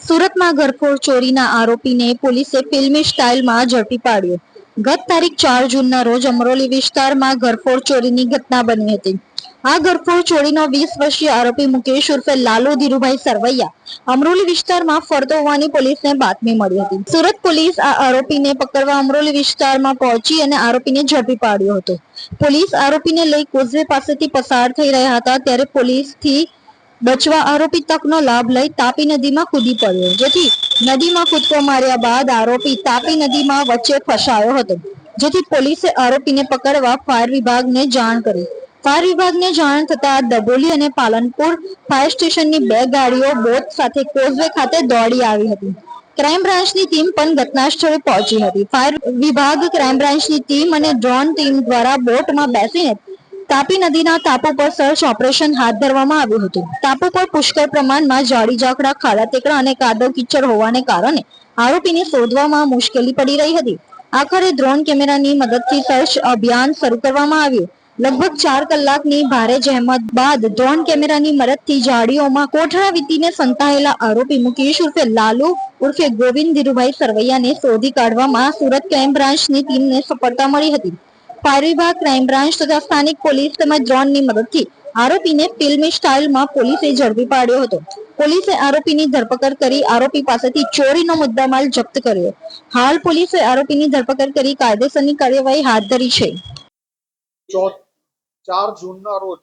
સુરતમાં ઘરફોડ ચોરીના આરોપીને પોલીસે ફિલ્મી સ્ટાઇલમાં ઝડપી પાડ્યો. ગત તારીખ 4 જૂનના રોજ અમરોલી વિસ્તારમાં ઘરફોડ ચોરીની ઘટના બની હતી. આ ઘરફોડ ચોરીનો 20 વર્ષીય આરોપી મુકેશ ઉર્ફે લાલુ ધીરુભાઈ સરવૈયા અમરોલી વિસ્તારમાં ફરતો હોવાની પોલીસને બાતમી મળી હતી. સુરત પોલીસ આ આરોપીને પકડવા અમરોલી વિસ્તારમાં પહોંચી અને આરોપીને ઝડપી પાડ્યો હતો. પોલીસ આરોપીને લઈ કોઝવે પાસેથી પસાર થઈ રહ્યા હતા ત્યારે પોલીસથી બચવા આરોપી તકનો લાભ લઈ તાપી નદીમાં કૂદી પડ્યો, જેથી નદીમાં કૂદકો માર્યા બાદ આરોપી તાપી નદીમાં વચ્ચે ફસાયો હતો, જેથી પોલીસે આરોપીને પકડવા ફાયર વિભાગને જાણ કરી. ફાયર વિભાગને જાણ થતા દબોલી અને પાલનપુર ફાયર સ્ટેશનની 2 ગાડીઓ બોટ સાથે કોઝવે ખાતે દોડી આવી હતી. ક્રાઇમ બ્રાન્ચની ટીમ પણ ઘટના સ્થળે પહોંચી હતી. ફાયર વિભાગ, ક્રાઇમ બ્રાન્ચની ટીમ અને ડ્રોન ટીમ દ્વારા બોટમાં બેસીને તાપી નદીના ટાપુ પર સર્ચ ઓપરેશન હાથ ધરવામાં આવ્યું હતું. ટાપુ પર પુષ્કળ પ્રમાણમાં ઝાડી ઝાકડા, ખાડા ટેકરા અને કાદવ કીચડ હોવાને કારણે આરોપીને શોધવામાં મુશ્કેલી પડી રહી હતી. આખરે ડ્રોન કેમેરાની મદદથી સર્ચ અભિયાન શરૂ કરવામાં આવ્યું. લગભગ 4 કલાકની ભારે જહેમત બાદ ડ્રોન કેમેરાની મદદથી ઝાડીઓમાં કોઠડા વીંટીને સંતાયેલા આરોપી મુકેશ ઉર્ફે લાલુ ઉર્ફે ગોવિંદ ધીરુભાઈ સરવૈયાને શોધી કાઢવામાં સુરત ક્રાઇમ બ્રાન્ચની ટીમને સફળતા મળી હતી. ફાયર વિભાગ, ક્રાઇમ બ્રાન્ચ તથા સ્થાનિક પોલીસ તેમજ ડ્રોનની મદદથી આરોપીને ફિલ્મી સ્ટાઇલમાં પોલીસે ઝડપી પાડ્યો હતો. પોલીસે આરોપીની ધરપકડ કરી આરોપી પાસેથી ચોરીનો મુદ્દામાલ જપ્ત કર્યો. હાલ પોલીસે આરોપીની ધરપકડ કરી કાયદેસરની કાર્યવાહી હાથ ધરી છે. 4 જૂનના રોજ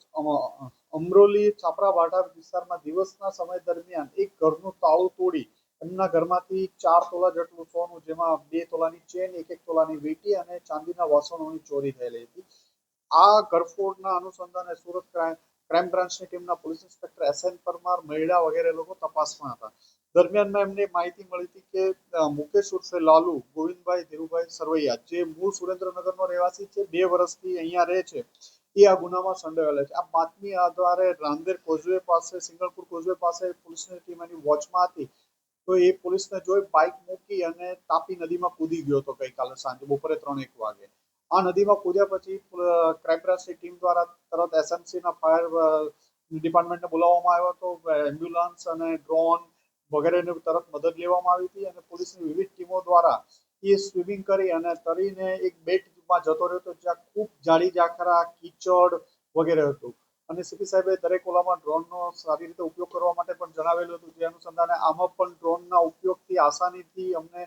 અમરોલી છાપરાભાઠા વિસ્તારમાં દિવસના સમય દરમિયાન એક ઘરનું તાળું તોડી એમના ઘરમાંથી 4 તોલા જેટલું સોનું, જેમાં 2 તોલાની ચેન, 1 તોલાની વીંટી અને ચાંદીના વાસણોની ચોરી થયેલી હતી. આ ઘરફોડના અનુસંધાને સુરત ક્રાઇમ બ્રાન્ચની ટીમના પોલીસ ઇન્સ્પેક્ટર SN પરમાર, મહિલા વગેરે લોકો તપાસમાં હતા. દરમિયાનમાં એમને માહિતી મળી હતી કે મુકેશ ઉર્ફે લાલુ ગોવિંદભાઈ ધીરુભાઈ સરવૈયા, જે મૂળ સુરેન્દ્રનગરનો રહેવાસી છે, 2 વર્ષથી અહીંયા રહે છે, એ આ ગુનામાં સંડોવાયેલા છે. આ બાતમી આધારે રાંદેર કોઝવે પાસે, સિંગલપુર કોઝવે પાસે પોલીસની ટીમ એની વોચમાં હતી. તો એ પોલીસને જોઈ બાઇક મૂકી અને તાપી નદીમાં કૂદી ગયો હતો ગઈકાલે સાંજે બપોરે 3-1 વાગે. આ નદીમાં કૂદ્યા પછી ક્રાઇમ બ્રાન્ચની ટીમ દ્વારા તરત SMCના ફાયર ડિપાર્ટમેન્ટને બોલાવવામાં આવ્યો હતો. એમ્બ્યુલન્સ અને ડ્રોન વગેરેની તરત મદદ લેવામાં આવી હતી અને પોલીસની વિવિધ ટીમો દ્વારા એ સ્વિમિંગ કરી અને તરીને એક બેટમાં જતો રહ્યો હતો, જ્યાં ખૂબ જાડી ઝાખરા, કીચડ વગેરે હતું. અને સીપી સાહેબે દરેક ઓલામાં ડ્રોનનો સારી રીતે ઉપયોગ કરવા માટે પણ જણાવેલું હતું. જે અનુસંધાને આમાં પણ ડ્રોનના ઉપયોગથી આસાનીથી અમને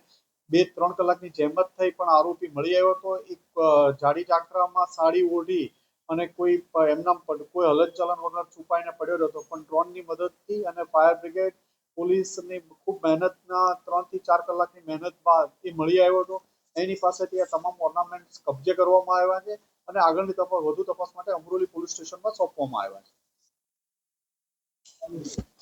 2-3 કલાકની જહેમત થઈ, પણ આરોપી મળી આવ્યો હતો. એક જાડી ઝાખરામાં સાડી ઓઢી અને કોઈ એમના કોઈ હલનચલન વગર છુપાઈને પડ્યો હતો, પણ ડ્રોનની મદદથી અને ફાયર બ્રિગેડ પોલીસની ખૂબ મહેનતના 3 થી 4 કલાકની મહેનત બાદ એ મળી આવ્યો હતો. એની પાસેથી આ તમામ ઓર્નામેન્ટ્સ કબજે કરવામાં આવ્યા છે અને આગળની વધુ તપાસ માટે અમરોલી પોલીસ સ્ટેશનમાં સોંપવામાં આવ્યા છે.